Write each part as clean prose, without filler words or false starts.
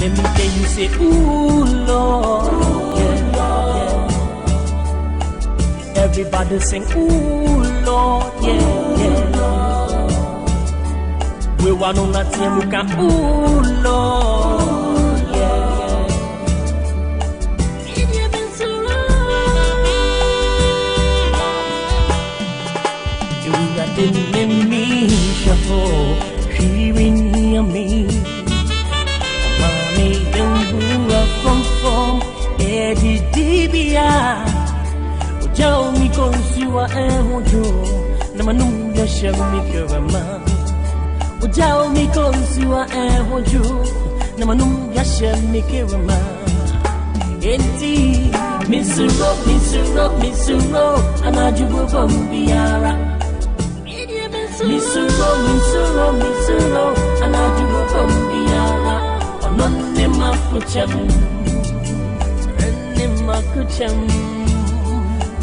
Let me hear you say, ooh, Lord. Yeah, yeah. Everybody sing, ooh, Lord. Yeah, yeah. We want on that team, we can, ooh, Lord. Yeah, yeah. You've been so long. You didn't let me shuffle. She didn't hear me. From Eddie Dibia, Joe Mikonsiwa and Wojo, Namanum Yashamikama, Joe Mikonsiwa and Wojo, Namanum Yashamikama. Enti, Miss Rock, and I do Bombiara. Miss Rock, and I do Bombiara. Nonema kucham,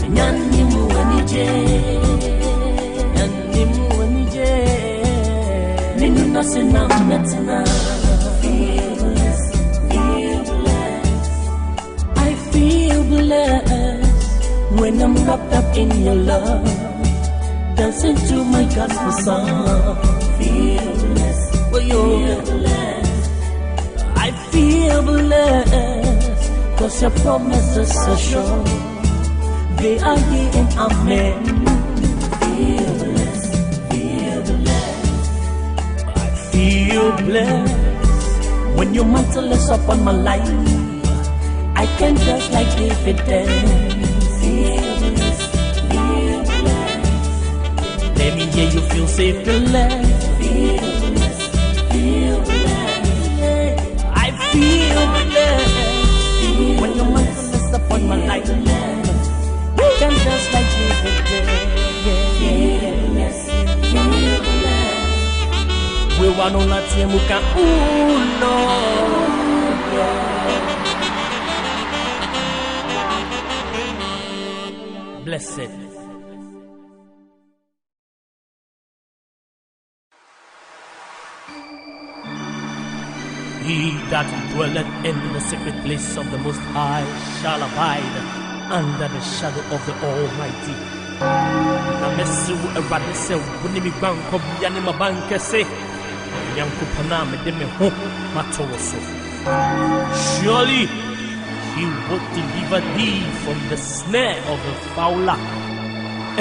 Nani muanije, Ninu sena metina. I feel blessed when I'm wrapped up in your love, dancing to my gospel song. Feel blessed, feel blessed. I feel blessed, 'cause your promises are sure. They are yea and amen. Feel blessed, feel blessed. I feel blessed when your mantle is upon my life. I can dance like David dance. Feel blessed, feel blessed. Let me hear you feel safe, blessed. Feel blessed, feel blessed. Feel blessed when your mantle is upon my life. I can dance like David did. Feel blessed, feel blessed. We want on that team, we can, ooh, Lord. Blessed. He that dwelleth in the secret place of the Most High shall abide under the shadow of the Almighty. Namesu eradese wunimi banko biane mabanke se yankupana medeme ho matoso. Surely he will deliver thee from the snare of the fowler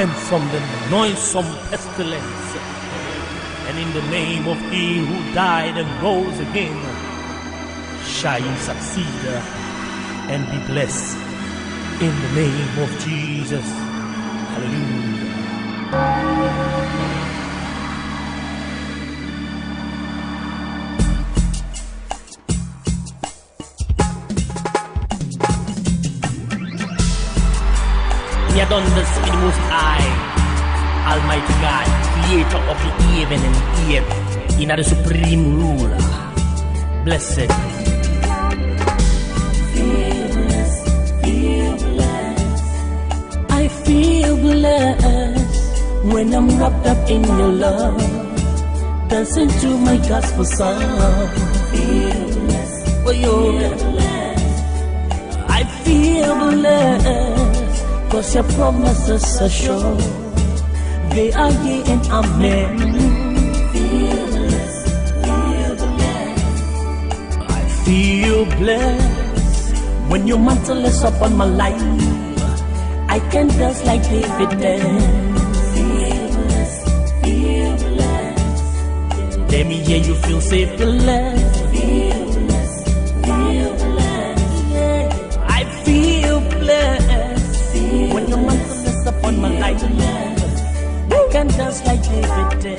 and from the noisome pestilence. And in the name of he who died and rose again, shall you succeed and be blessed in the name of Jesus. Hallelujah. He had done this in the Most High, Almighty God, creator of the heaven and the earth, in the supreme ruler. Blessed. I feel blessed when I'm wrapped up in your love, dancing to my gospel song. Feel blessed, I feel blessed, 'cause your promises are sure. They are yea and amen. Feel blessed, feel blessed. I feel blessed when your mantle is upon my life. I can dance like David dance. Feel blessed, feel blessed. Let me hear you feel safe, blessed. Feel blessed, feel blessed. Yeah. I feel blessed when your mantle is upon my life. I can dance like David did.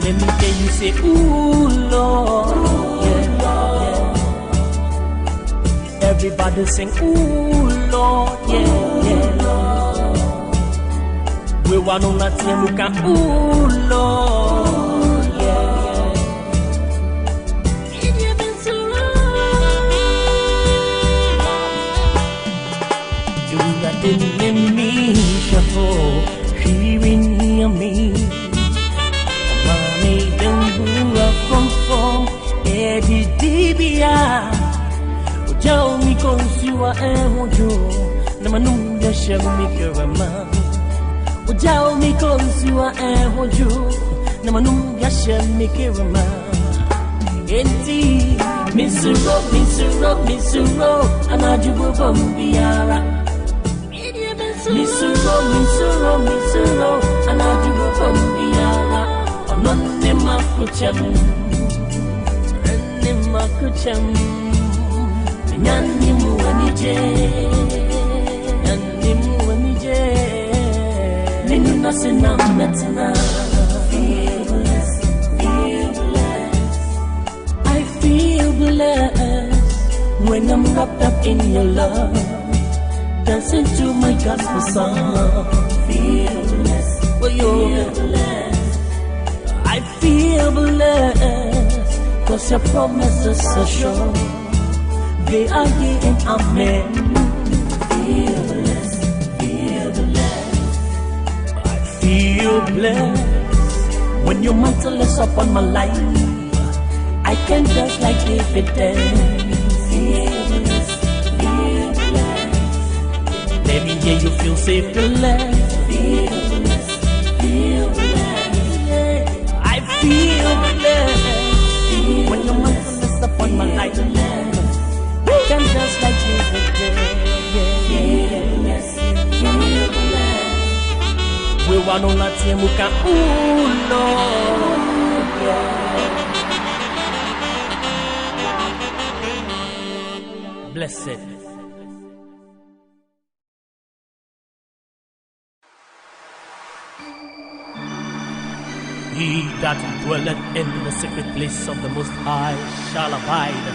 Let me hear you say, ooh, Lord. Everybody sing, ooh, Lord, Lord. We want on that team, we can, ooh, Lord, You've been so long. You got the enemy shuffle, she didn't hear me. Mommy. konsiwa ehojo na manum ya shemikirama ujao mi konsiwa ehojo na manum ya shemikirama enti misuro anajubo bombiara misuro anajubo bombiara ononne makuchem Nyani muwanije Ninu nasina metina I feel blessed when I'm wrapped up in your love, dancing to my gospel song. Feel blessed, I feel blessed, 'cause your promises are sure. They are yea and amen. Feel blessed, I feel blessed when your mantle is upon my life. I can dance like David danced. Feel blessed, let me hear you feel safe to blessed. Feel blessed, I feel blessed when your mantle is upon my life. Can just like you we want on that muka blessed. He that dwelleth in the secret place of the Most High shall abide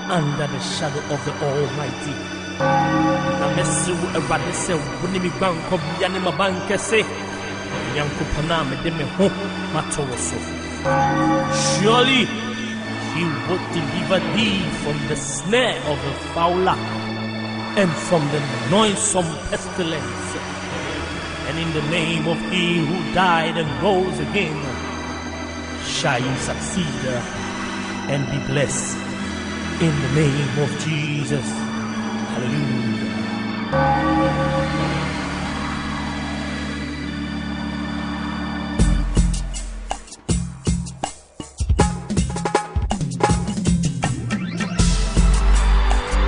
under the shadow of the Almighty. Namesu eradese wunimi banko biane mabanke se yankupana medeme ho matoso. Surely he will deliver thee from the snare of the fowler and from the noisome pestilence. And in the name of he who died and rose again shall you succeed and be blessed. In the name of Jesus. Hallelujah.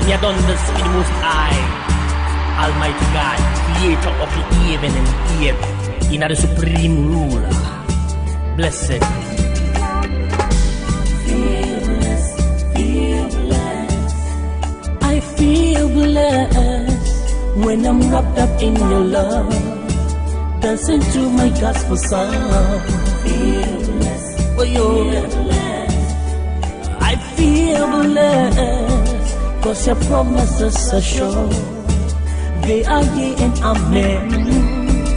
We are done this in the Most High, Almighty God, creator of the heaven and earth, in the supreme ruler. Blessed. I feel blessed when I'm wrapped up in your love, dancing to my gospel song. Feel blessed, I feel blessed, 'cause your promises are sure. They are yea and amen.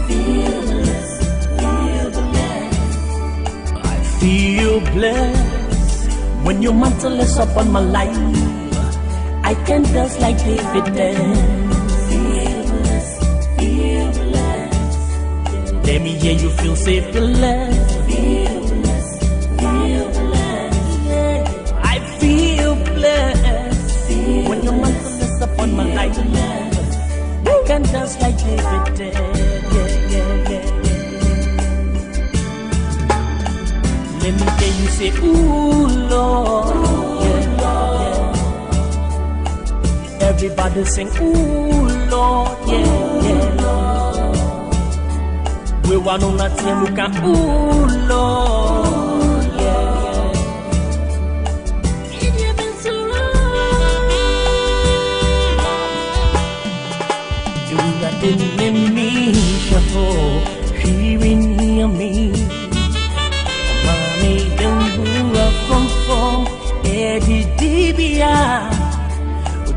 Feel blessed, I feel blessed when your mantle is upon my life. I can dance like David danced. Feel blessed, let me hear you feel safe to blessed. Feel blessed, I feel blessed when your mantle is upon my life. I can dance like David danced. Let me hear you say, ooh Lord. Everybody sing, ooh Lord, Lord. We want on that team, we can, ooh Lord, You've been so long. You got in me, shuffle, she in me. Mommy, don't move from Eddie Dibia.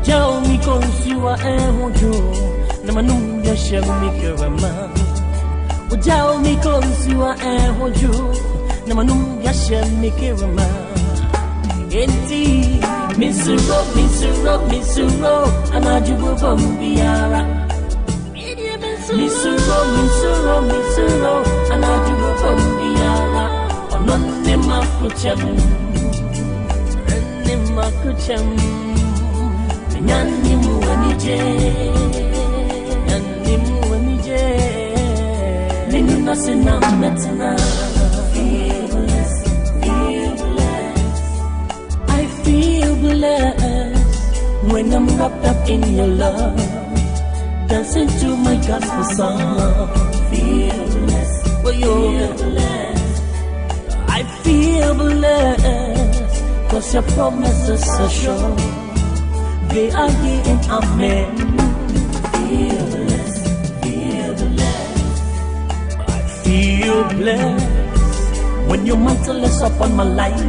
Jao mi konsiwa ehojo na manum ya shemikirama. Jao mi konsiwa ehojo na manum ya shemikirama. Enti misuro anajubo bombiara. Misuro anajubo bombiara. Ononne makuchem. Nyani muwani anije Nanimu anije Ninu nasina metna Feel blessed I feel blessed When I'm wrapped up in your love Dancing to my gospel song Feel blessed I feel blessed Cause your promises are sure They are yea and amen Feel blessed I feel blessed When your mantle is upon my life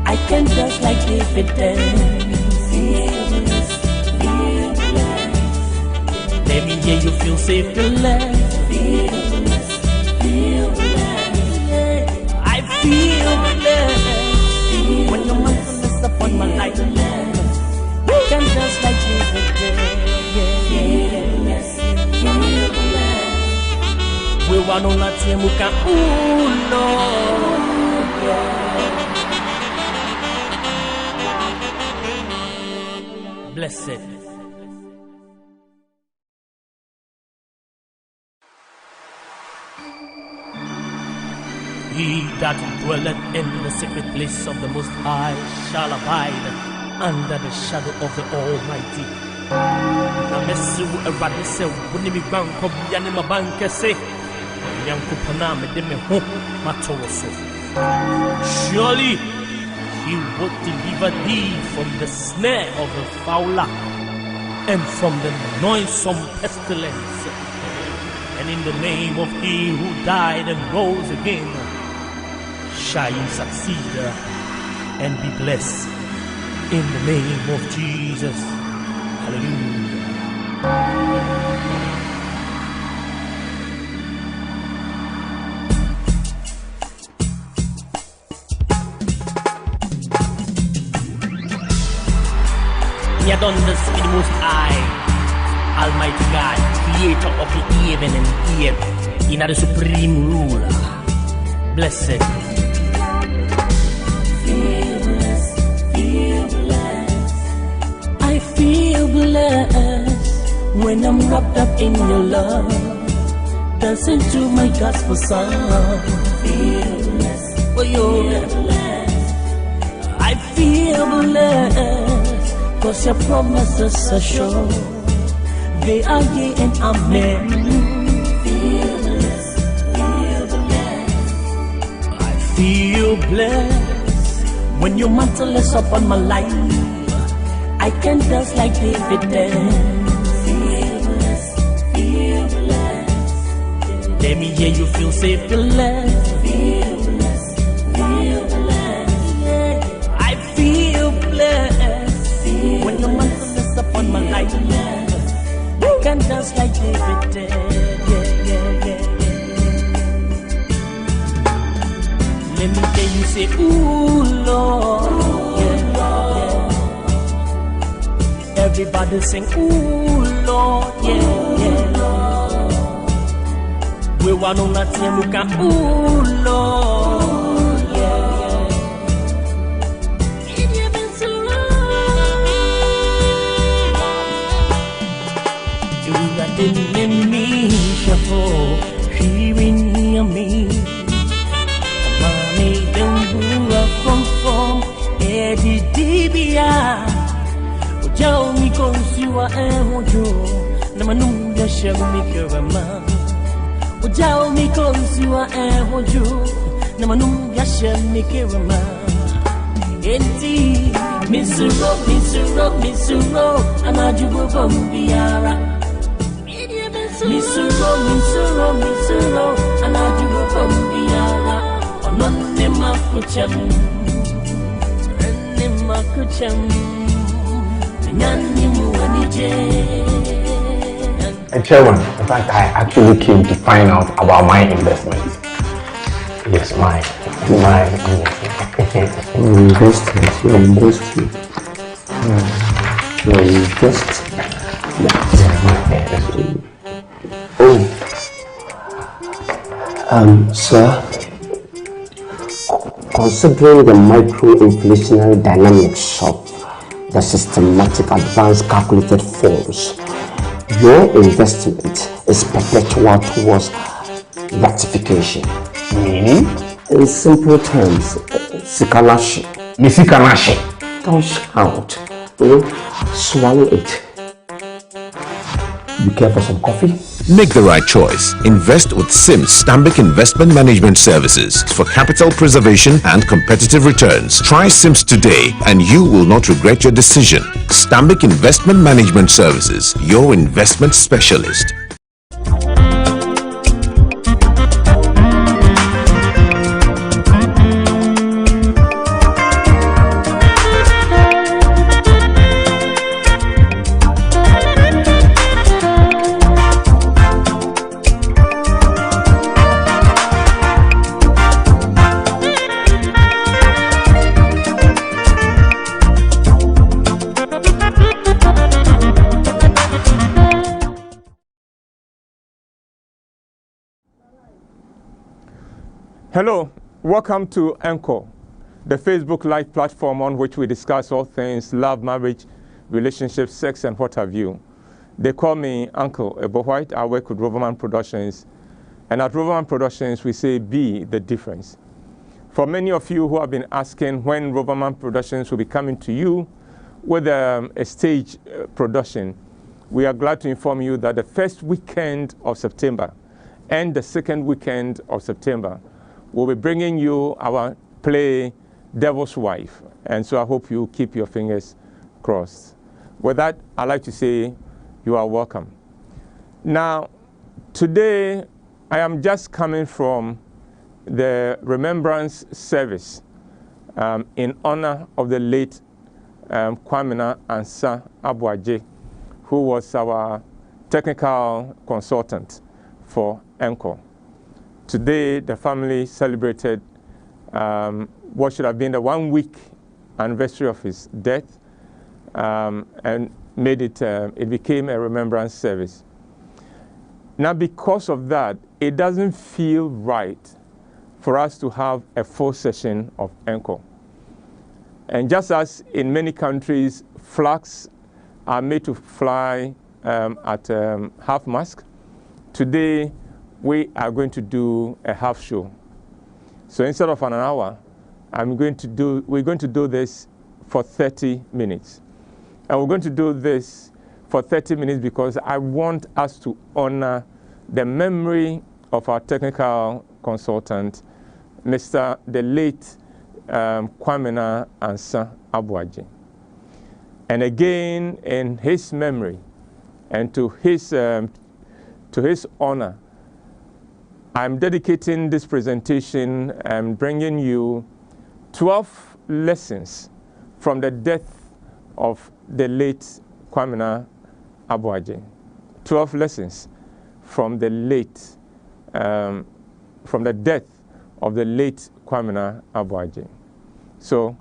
I can dance like David dance Feel blessed Let me hear you feel safe to let Feel blessed I feel blessed When your mantle is upon my life I can dance like David We want on that team who can ooh Lord Blessed He that dwelleth in the secret place of the Most High shall abide under the shadow of the Almighty. Namesu eradise wunimi banko biane mabanke se yankupana medeme ho matoso. Surely he will deliver thee from the snare of the fowler and from the noisome pestilence. And in the name of he who died and rose again, shall you succeed and be blessed in the name of Jesus. Hallelujah. You done this in the Most High, Almighty God, creator of the heaven and earth, in the supreme ruler. Blessed. I feel blessed when I'm wrapped up in your love, dancing to my gospel song. I feel blessed, cause your promises are sure. They are yea and amen. I feel blessed when your mantle is upon my life. I can dance like David dance. Feel blessed. Let me hear you feel safe to let. I feel blessed when your mantle is upon my life. I can dance like David dance. Let me hear you say, ooh, Lord. Everybody sing, ooh, Lord, We want on that team who can, ooh, Lord, You've been so long. You got in me, shuffle, hearing me. Mommy, don't move up from Eddie Dibia. Tell me cause you are Ewojo, Namanum Yasha Mikarama. Tell me cause you are Ewojo, Namanum Yasha Mikarama. Enti, Misuro, and I do go from Biara. Misuro, and I do go from Biara. On Nemakucham, and Nemakucham. And Chairman, in fact, I actually came to find out about my investment. Yes, my investment. Your investment. Your investment. Sir, considering the micro-inflationary dynamics of the systematic, advanced, calculated forms. Your investment is perpetual towards rectification. Meaning? In simple terms, Sikanashi. Misikanashi. Don't shout. Swallow it. You care for some coffee? Make the right choice. Invest with SIMS Stanbic Investment Management Services for capital preservation and competitive returns. Try SIMS today and you will not regret your decision. Stanbic Investment Management Services, your investment specialist. Hello, welcome to Encore, the Facebook Live platform on which we discuss all things love, marriage, relationships, sex, and what have you. They call me Uncle Whyte. I work with Roverman Productions. And at Roverman Productions, we say be the difference. For many of you who have been asking when Roverman Productions will be coming to you with a stage production, we are glad to inform you that the first weekend of September and the second weekend of September, we'll be bringing you our play, Devil's Wife. And so I hope you keep your fingers crossed. With that, I'd like to say you are welcome. Now, today, I am just coming from the remembrance service in honor of the late Kwamina Ansa Abuaje, who was our technical consultant for Encore. Today, the family celebrated what should have been the 1 week anniversary of his death and made it, it became a remembrance service. Now, because of that, it doesn't feel right for us to have a full session of Encore. And just as in many countries, flags are made to fly at half-mast, today, we are going to do a half show. So instead of an hour, we're going to do this for 30 minutes. And we're going to do this for 30 minutes because I want us to honor the memory of our technical consultant, the late Kwamina Ansa Abuaje. And again, in his memory and to his honor, I'm dedicating this presentation and bringing you 12 lessons from the death of the late Kwamina Abuaje. 12 lessons from the death of the late Kwamina Abuaje. So,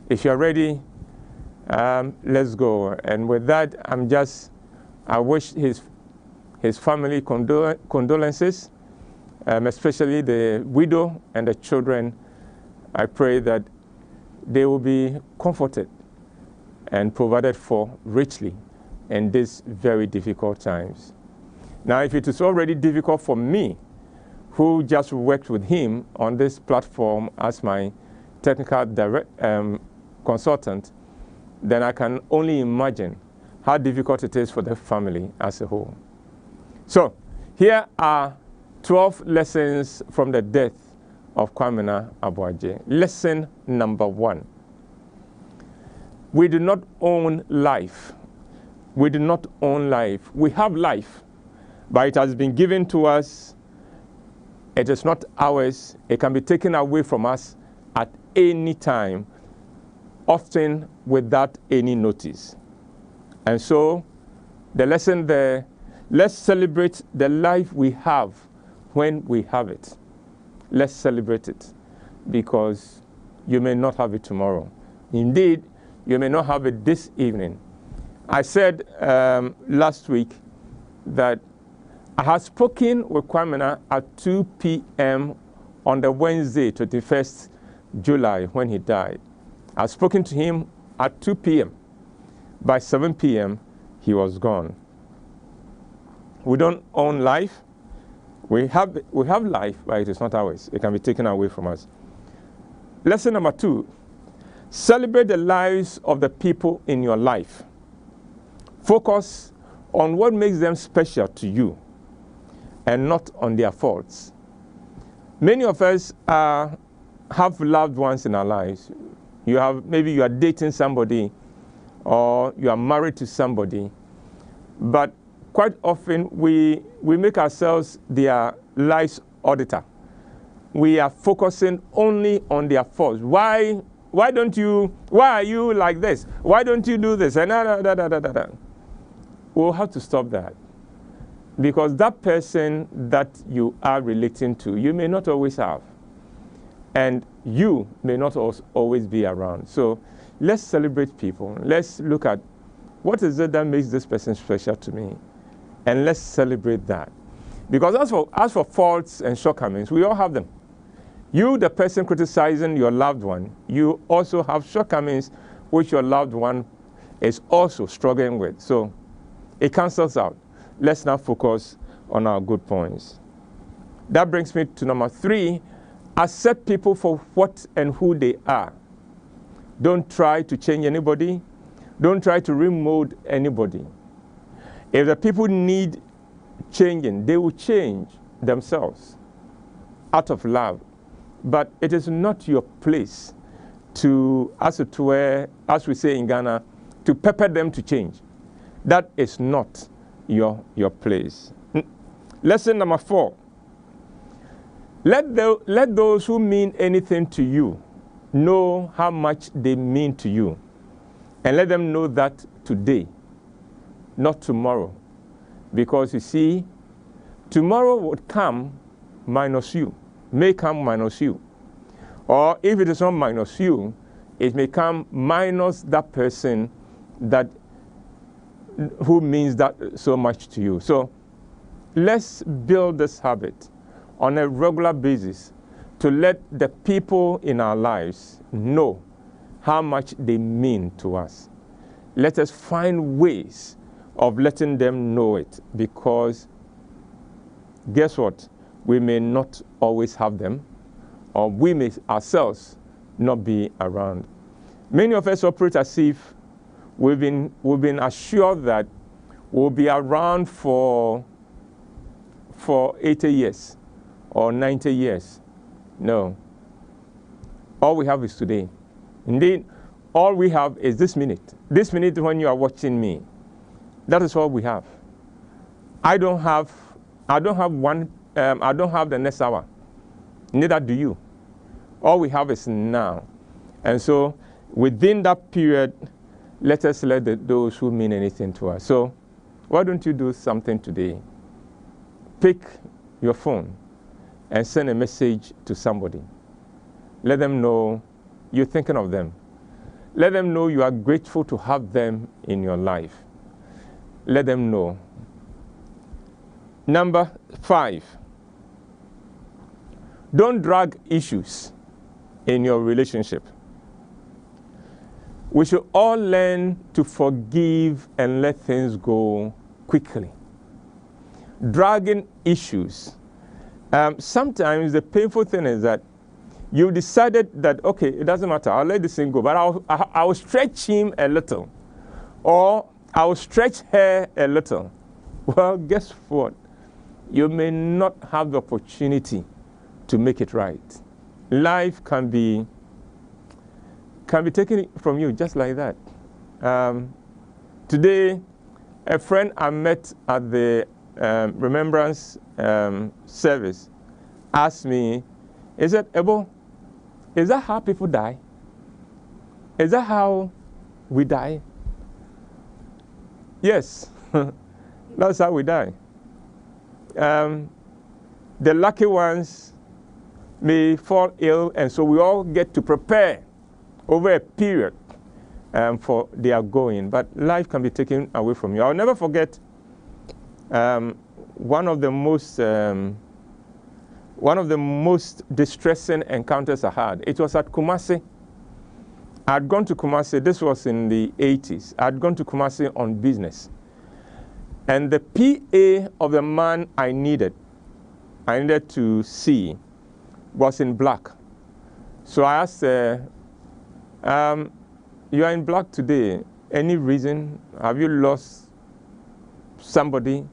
if you're ready, let's go. And with that, I wish his family condolences. Especially the widow and the children. I pray that they will be comforted and provided for richly in these very difficult times. Now, if it is already difficult for me, who just worked with him on this platform as my technical consultant, then I can only imagine how difficult it is for the family as a whole. So, here are 12 lessons from the death of Kwamina Abuaje. Lesson number 1. We do not own life. We do not own life. We have life, but it has been given to us. It is not ours. It can be taken away from us at any time, often without any notice. And so, the lesson there, let's celebrate the life we have when we have it. Let's celebrate it, because you may not have it tomorrow. Indeed, you may not have it this evening. I said last week that I had spoken with Kwamina at 2 p.m. on the Wednesday, 21st July, when he died. I've spoken to him at 2 p.m. By 7 p.m., he was gone. We don't own life. We have life, but it is not ours. It can be taken away from us. Lesson number 2, celebrate the lives of the people in your life. Focus on what makes them special to you and not on their faults. Many of us have loved ones in our lives. Maybe you are dating somebody or you are married to somebody, but quite often we make ourselves their life's auditor. We are focusing only on their faults. Why are you like this? Why don't you do this? And we'll have to stop that. Because that person that you are relating to, you may not always have. And you may not always be around. So let's celebrate people. Let's look at what is it that makes this person special to me. And let's celebrate that. Because as for faults and shortcomings, we all have them. You, the person criticizing your loved one, you also have shortcomings which your loved one is also struggling with. So it cancels out. Let's now focus on our good points. That brings me to number 3, accept people for what and who they are. Don't try to change anybody. Don't try to remold anybody. If the people need changing, they will change themselves out of love. But it is not your place to, as we say in Ghana, to pepper them to change. That is not your place. Lesson number 4. Let those who mean anything to you know how much they mean to you. And let them know that today, not tomorrow. Because you see, tomorrow would come minus you, may come minus you. Or if it is not minus you, it may come minus that person who means that so much to you. So let's build this habit on a regular basis to let the people in our lives know how much they mean to us. Let us find ways of letting them know it, because guess what? We may not always have them, or we may ourselves not be around. Many of us operate as if we've been assured that we'll be around for 80 years or 90 years. No. All we have is today. Indeed, all we have is this minute. This minute when you are watching me. That is all we have. I don't have the next hour. Neither do you. All we have is now. And so within that period, let us let those who mean anything to us. So why don't you do something today? Pick your phone and send a message to somebody. Let them know you're thinking of them. Let them know you are grateful to have them in your life. Let them know. Number 5, don't drag issues in your relationship. We should all learn to forgive and let things go quickly. Dragging issues. Sometimes the painful thing is that you decided that, okay, it doesn't matter, I'll let this thing go, but I'll stretch him a little, or I'll stretch her a little. Well, guess what? You may not have the opportunity to make it right. Life can be taken from you just like that. Today, a friend I met at the remembrance service asked me, he said, Ebo, is that how people die? Is that how we die? Yes, that's how we die. The lucky ones may fall ill, and so we all get to prepare over a period for their going. But life can be taken away from you. I'll never forget one of the most distressing encounters I had. It was at Kumasi. I'd gone to Kumasi, this was in the 80s. I'd gone to Kumasi on business. And the PA of the man I needed to see was in black. So I asked, you are in black today. Any reason? Have you lost somebody?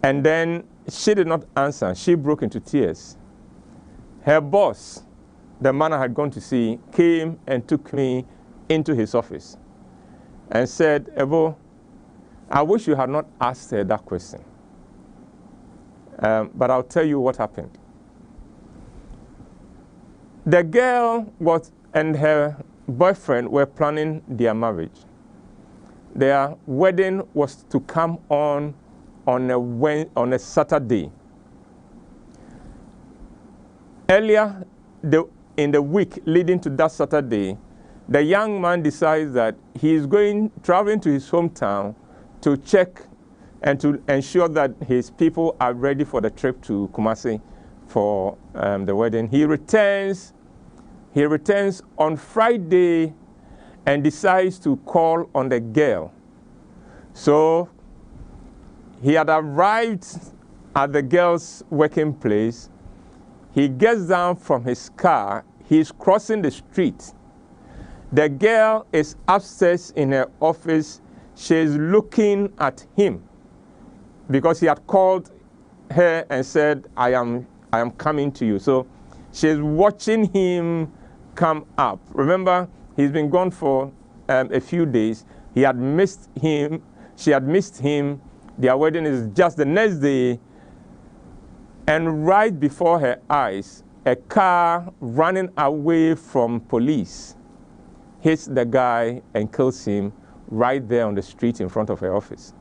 And then she did not answer. She broke into tears. Her boss, the man I had gone to see, came and took me into his office and said, Ebo, I wish you had not asked her that question. But I'll tell you what happened. The girl and her boyfriend were planning their marriage. Their wedding was to come on a Saturday. Earlier in the week leading to that Saturday, the young man decides that he is traveling to his hometown to check and to ensure that his people are ready for the trip to Kumasi for the wedding. He returns on Friday and decides to call on the girl. So he had arrived at the girl's working place. He gets down from his car. He's crossing the street. The girl is upstairs in her office. She's looking at him because he had called her and said, I am coming to you. So she's watching him come up. Remember, he's been gone for a few days. He had missed him. She had missed him. Their wedding is just the next day. And right before her eyes, a car running away from police hits the guy and kills him right there on the street in front of her office.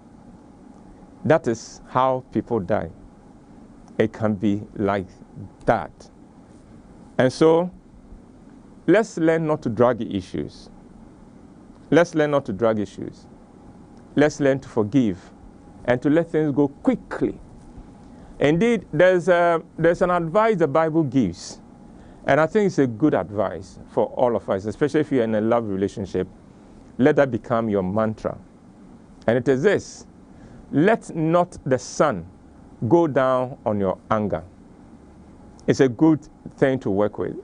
That is how people die. It can be like that. And so, let's learn not to drag issues. Let's learn not to drag issues. Let's learn to forgive and to let things go quickly. Indeed, there's an advice the Bible gives, and I think it's a good advice for all of us, especially if you're in a love relationship. Let that become your mantra. And it is this: let not the sun go down on your anger. It's a good thing to work with.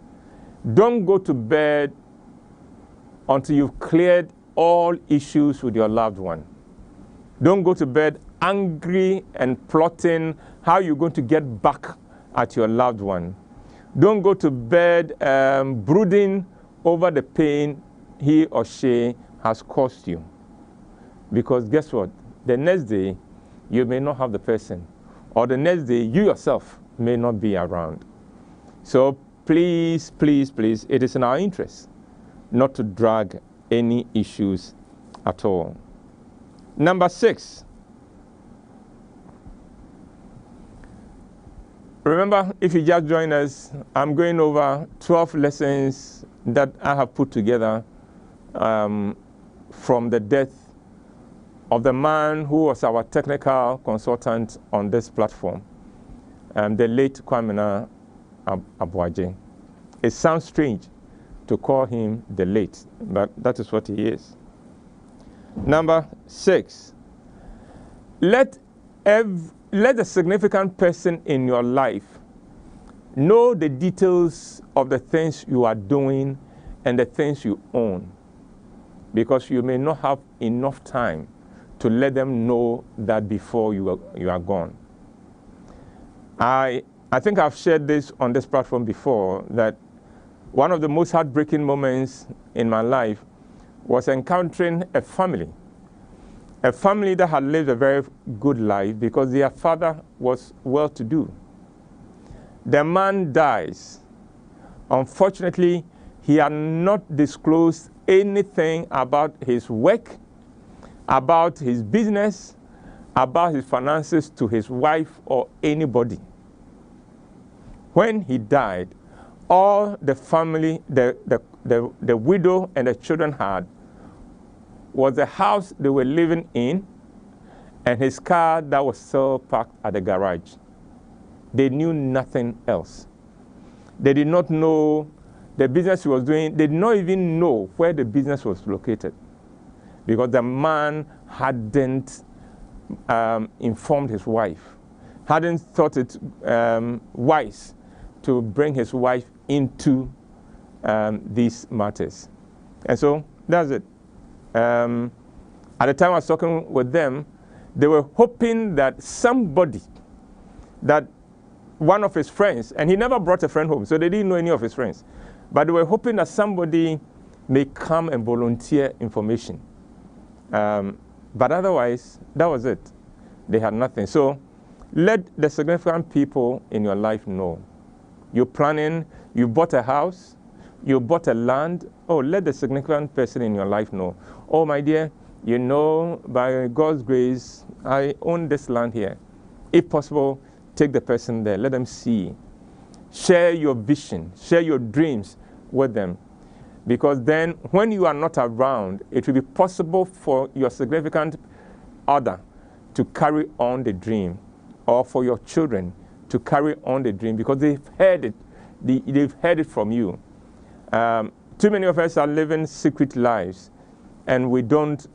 Don't go to bed until you've cleared all issues with your loved one. Don't go to bed angry and plotting how you're going to get back at your loved one. Don't go to bed brooding over the pain he or she has caused you. Because guess what? The next day, you may not have the person. Or the next day, you yourself may not be around. So please, please, please, it is in our interest not to drag any issues at all. Number 6. Remember, if you just joined us, I'm going over 12 lessons that I have put together from the death of the man who was our technical consultant on this platform, the late Kwamina Abuaje. It sounds strange to call him the late, but that is what he is. Number 6, let the significant person in your life know the details of the things you are doing and the things you own, because you may not have enough time to let them know that before you are gone. I think I've shared this on this platform before, that one of the most heartbreaking moments in my life was encountering a family that had lived a very good life because their father was well-to-do. The man dies. Unfortunately, he had not disclosed anything about his work, about his business, about his finances to his wife or anybody. When he died, all the family, the widow and the children had was the house they were living in and his car that was still parked at the garage. They knew nothing else. They did not know the business he was doing, they did not even know where the business was located because the man hadn't informed his wife, hadn't thought it wise to bring his wife into these matters. And so that's it. At the time I was talking with them, they were hoping that somebody, that one of his friends, and he never brought a friend home, so they didn't know any of his friends, but they were hoping that somebody may come and volunteer information. But otherwise, that was it. They had nothing. So let the significant people in your life know. You're planning, you bought a house, you bought a land. Oh, let the significant person in your life know. Oh, my dear, you know, by God's grace, I own this land here. If possible, take the person there. Let them see. Share your vision. Share your dreams with them. Because then when you are not around, it will be possible for your significant other to carry on the dream, or for your children to carry on the dream, because they've heard it. They've heard it from you. Too many of us are living secret lives, and we don't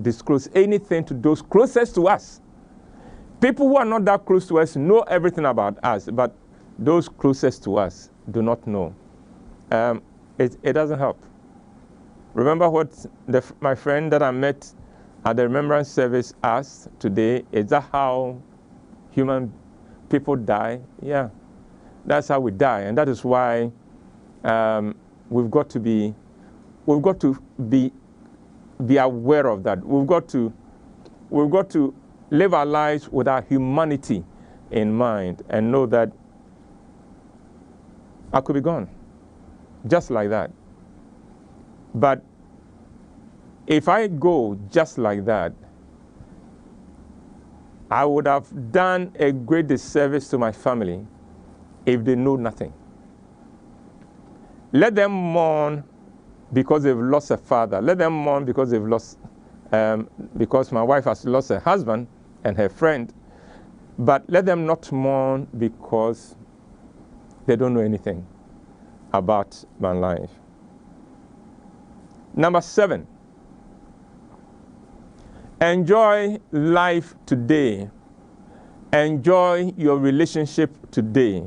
disclose anything to those closest to us. People who are not that close to us know everything about us, but those closest to us do not know. It doesn't help. Remember what my friend that I met at the remembrance service asked today? Is that how human people die? Yeah, that's how we die, and that is why we've got to be aware of that. We've got to live our lives with our humanity in mind and know that I could be gone, just like that. But if I go just like that, I would have done a great disservice to my family if they know nothing. Let them mourn because they've lost a father. Let them mourn because they've lost, because my wife has lost her husband and her friend. But let them not mourn because they don't know anything about my life. Number 7, enjoy life today. Enjoy your relationship today.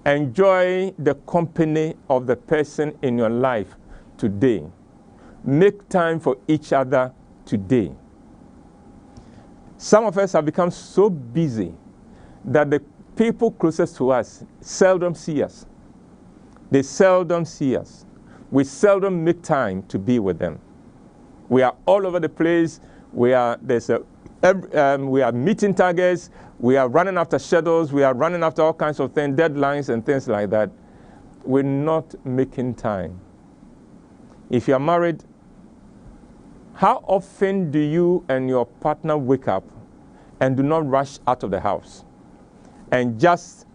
Enjoy the company of the person in your life today. Make time for each other today. Some of us have become so busy that the people closest to us seldom see us. They seldom see us. We seldom make time to be with them. We are all over the place. We are meeting targets. We are running after schedules. We are running after all kinds of things, deadlines and things like that. We're not making time. If you're married, how often do you and your partner wake up and do not rush out of the house and just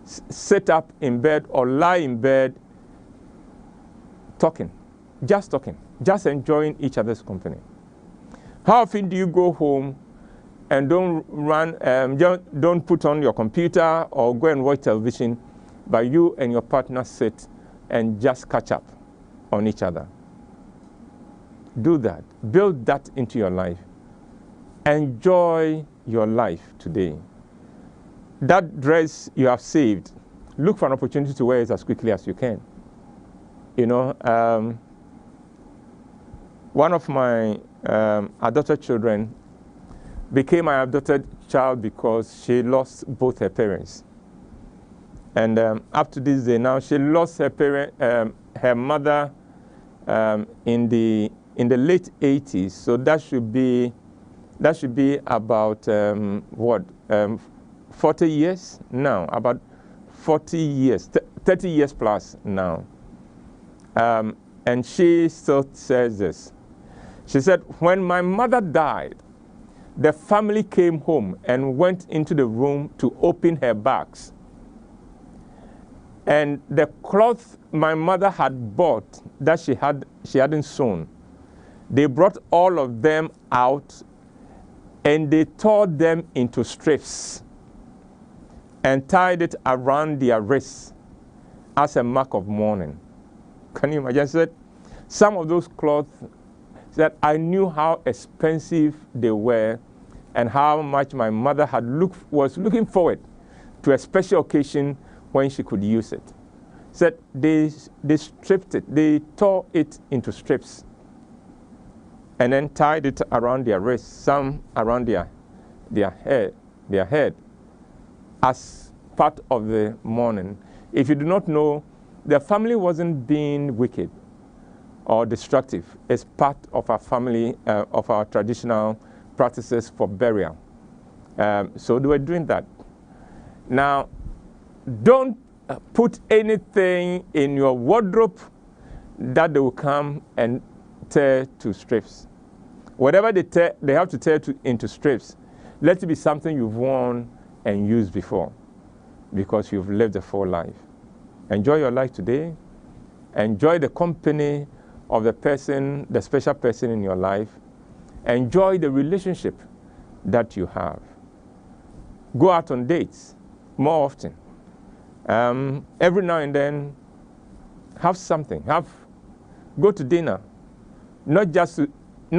sit up in bed or lie in bed talking, just enjoying each other's company? How often do you go home and don't put on your computer or go and watch television, but you and your partner sit and just catch up on each other? Do that. Build that into your life. Enjoy your life today. That dress you have saved, look for an opportunity to wear it as quickly as you can. You know, one of my adopted children became my adopted child because she lost both her parents. And up to this day now, she lost her mother in the late 80s. So that should be about 40 years now, about 40 years, 30 years plus now. And she still says this. She said, when my mother died, the family came home and went into the room to open her bags. And the cloth my mother had bought that she hadn't sewn, they brought all of them out and they tore them into strips and tied it around their wrists as a mark of mourning. Can you imagine? I said, some of those clothes, that I knew how expensive they were and how much my mother was looking forward to a special occasion when she could use it. Said they stripped it, they tore it into strips and then tied it around their wrists, some around their head as part of the mourning. If you do not know, the family wasn't being wicked or destructive. It's part of our family, of our traditional practices for burial. So they were doing that. Now, don't put anything in your wardrobe that they will come and tear to strips. Whatever they have to tear into strips, let it be something you've worn and used before, because you've lived a full life. Enjoy your life today. Enjoy the company of the special person in your life. Enjoy the relationship that you have. Go out on dates more often. Every now and then, have something. Go to dinner. Not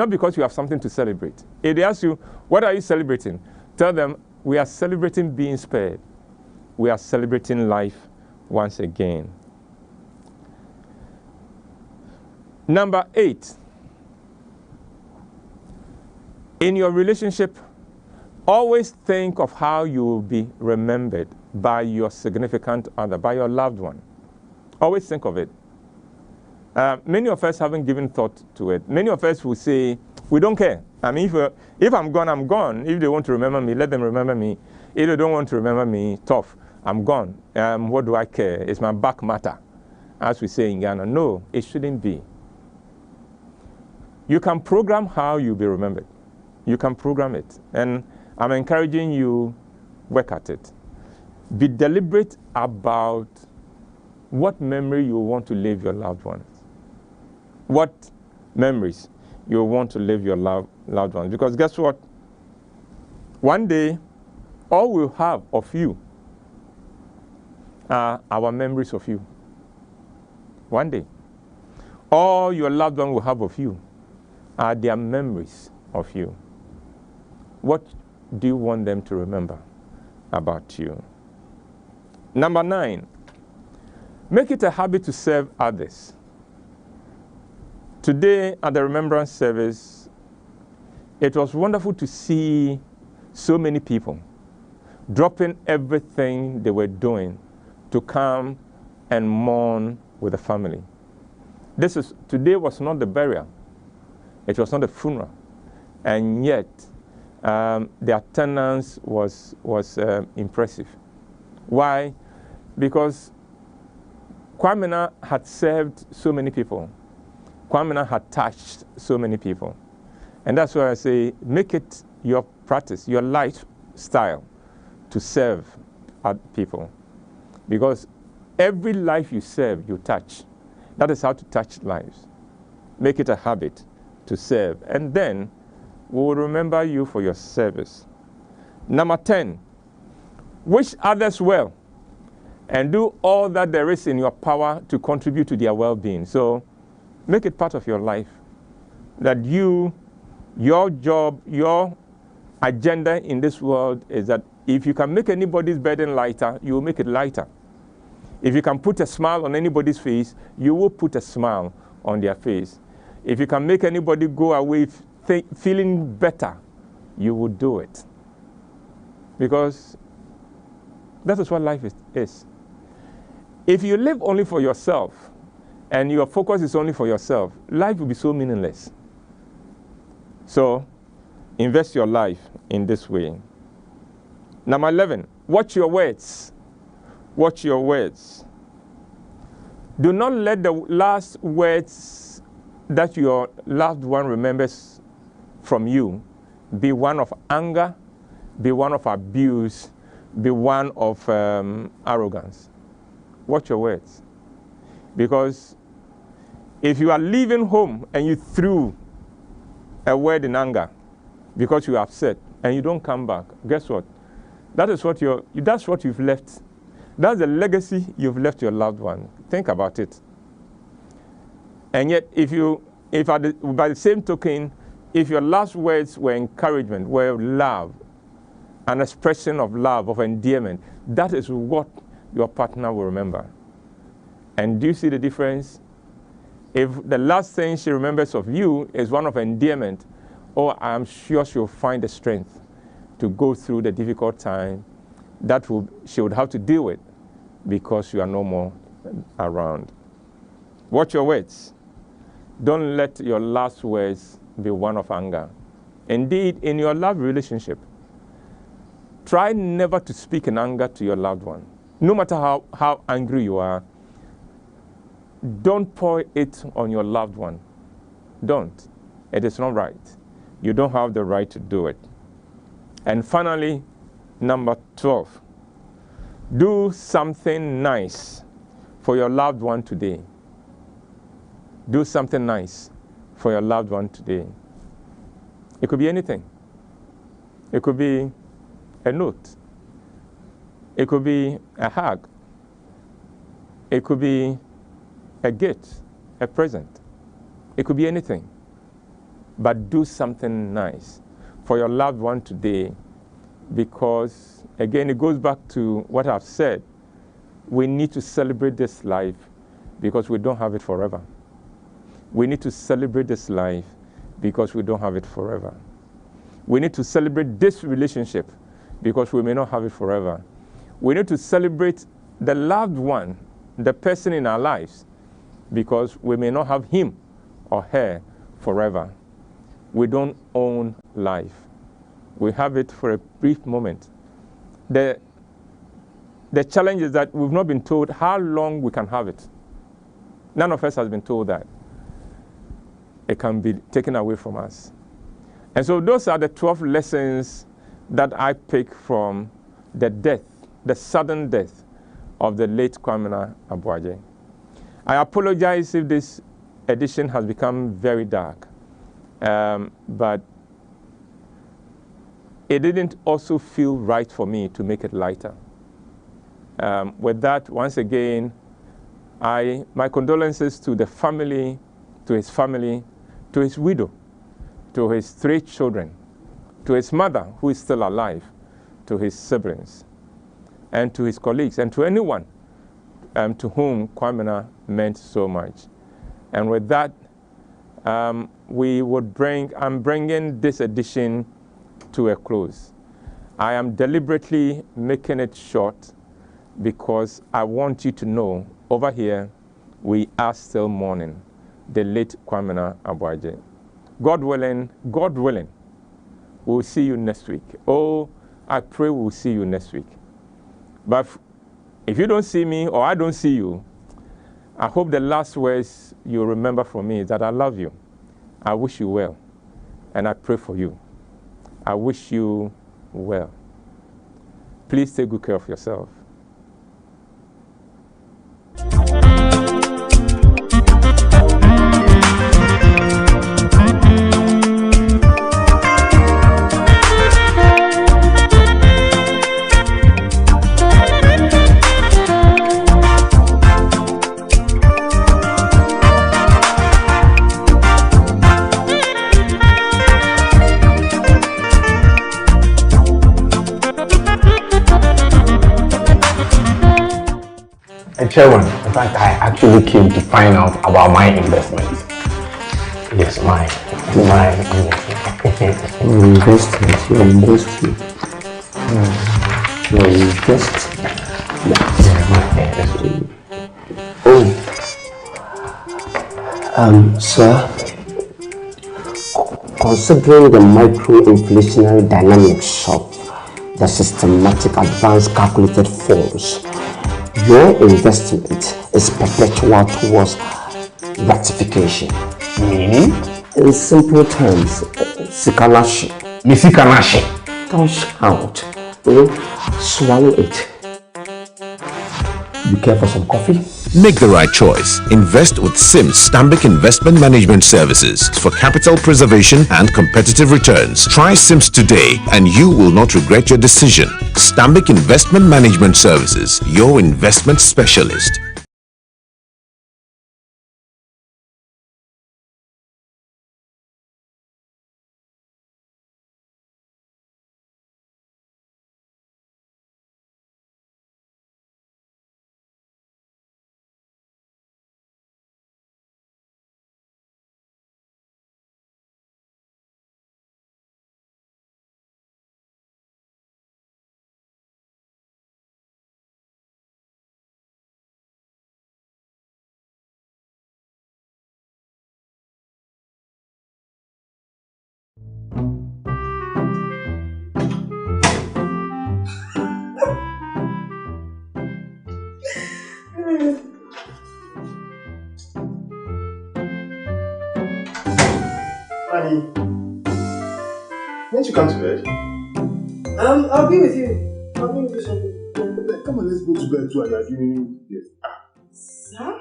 because you have something to celebrate. If they ask you, what are you celebrating? Tell them, we are celebrating being spared. We are celebrating life once again. Number 8. In your relationship, always think of how you will be remembered by your significant other, by your loved one. Always think of it. Many of us haven't given thought to it. Many of us will say, we don't care. I mean, if I'm gone, I'm gone. If they want to remember me, let them remember me. If they don't want to remember me, tough. I'm gone. What do I care? It's my back matter, as we say in Ghana. No, it shouldn't be. You can program how you'll be remembered. You can program it. And I'm encouraging you, work at it. Be deliberate about what memory you want to leave your loved ones. What memories you want to leave your loved ones. Because guess what? One day, all we'll have of you are our memories of you. One day. All your loved one will have of you are their memories of you. What do you want them to remember about you? Number 9, make it a habit to serve others. Today at the remembrance service, it was wonderful to see so many people dropping everything they were doing to come and mourn with the family. Today was not the burial. It was not a funeral. And yet, the attendance was impressive. Why? Because Kwamina had served so many people. Kwamina had touched so many people. And that's why I say, make it your practice, your lifestyle to serve people. Because every life you serve, you touch. That is how to touch lives. Make it a habit to serve. And then we will remember you for your service. Number 10, wish others well and do all that there is in your power to contribute to their well-being. So make it part of your life that your job, your agenda in this world is that if you can make anybody's burden lighter, you will make it lighter. If you can put a smile on anybody's face, you will put a smile on their face. If you can make anybody go away feeling better, you will do it. Because that is what life is. If you live only for yourself and your focus is only for yourself, life will be so meaningless. So, invest your life in this way. Number 11, watch your words. Watch your words. Do not let the last words that your loved one remembers from you be one of anger, be one of abuse, be one of arrogance. Watch your words. Because if you are leaving home and you threw a word in anger because you're upset and you don't come back, guess what? That's what you've left That's the legacy you've left your loved one. Think about it. And yet, by the same token, if your last words were encouragement, were love, an expression of love, of endearment, that is what your partner will remember. And do you see the difference? If the last thing she remembers of you is one of endearment, I'm sure she'll find the strength to go through the difficult time that she would have to deal with because you are no more around. Watch your words. Don't let your last words be one of anger. Indeed, in your love relationship, try never to speak in anger to your loved one. No matter how angry you are, don't pour it on your loved one. Don't. It is not right. You don't have the right to do it. And finally, number 12, do something nice for your loved one today. Do something nice for your loved one today. It could be anything. It could be a note. It could be a hug. It could be a gift, a present. It could be anything. But do something nice for your loved one today, because, again, it goes back to what I've said. We need to celebrate this life because we don't have it forever. We need to celebrate this life because we don't have it forever. We need to celebrate this relationship because we may not have it forever. We need to celebrate the loved one, the person in our lives, because we may not have him or her forever. We don't own life. We have it for a brief moment. The challenge is that we've not been told how long we can have it. None of us has been told that. It can be taken away from us. And so those are the 12 lessons that I pick from the sudden death of the late Kwamina Abuaje. I apologize if this edition has become very dark, but it didn't also feel right for me to make it lighter. With that, once again, my condolences to the family, to his family, to his widow, to his 3 children, to his mother, who is still alive, to his siblings, and to his colleagues, and to anyone to whom Kwamina meant so much. And with that, I'm bringing this edition to a close. I am deliberately making it short because I want you to know, over here, we are still mourning the late Kwamina Abuaje. God willing, we'll see you next week. Oh, I pray we'll see you next week. But if you don't see me or I don't see you, I hope the last words you remember from me is that I love you. I wish you well. And I pray for you. I wish you well. Please take good care of yourself. Chairman, in fact, I actually came to find out about my investments. Yes, my investment. Your investment. Your investment. Sir, considering the micro-inflationary dynamics of the systematic advanced calculated forms, your investment is perpetual towards ratification. Meaning? In simple terms, Sikanashi. Misikanashi. Don't shout. Swallow it. You care for some coffee? Make the right choice. Invest with Sims Stanbic Investment Management Services for capital preservation and competitive returns. Try Sims today and you will not regret your decision. Stanbic Investment Management Services, your investment specialist. Honey, won't you come to bed? I'll be with you. I'll be with you something. Come on, let's go to bed too and you're doing this. Huh?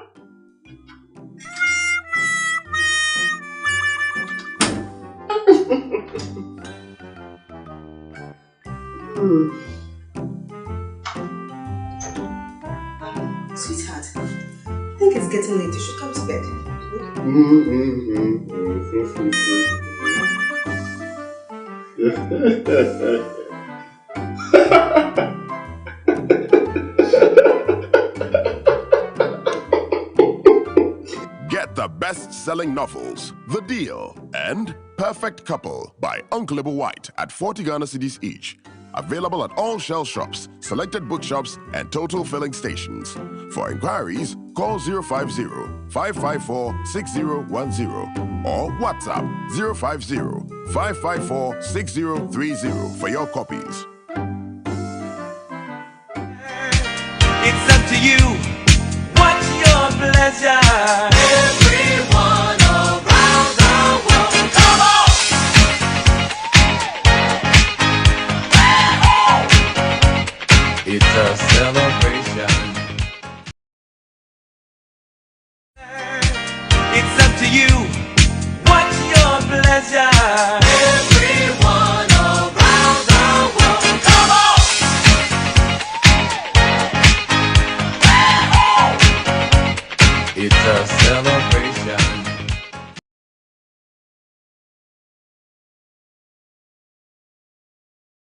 Sweetheart, I think it's getting late. You should come to bed. Get the best-selling novels, The Deal, and Perfect Couple by Uncle Whyte at 40 Ghana cedis each. Available at all Shell shops, selected bookshops, and total filling stations. For inquiries, call 050-554-6010 or WhatsApp 050-554-6030 for your copies. It's up to you. What's your pleasure? Everyone around the world, come on! It's a celebration. It's up to you. What's your pleasure?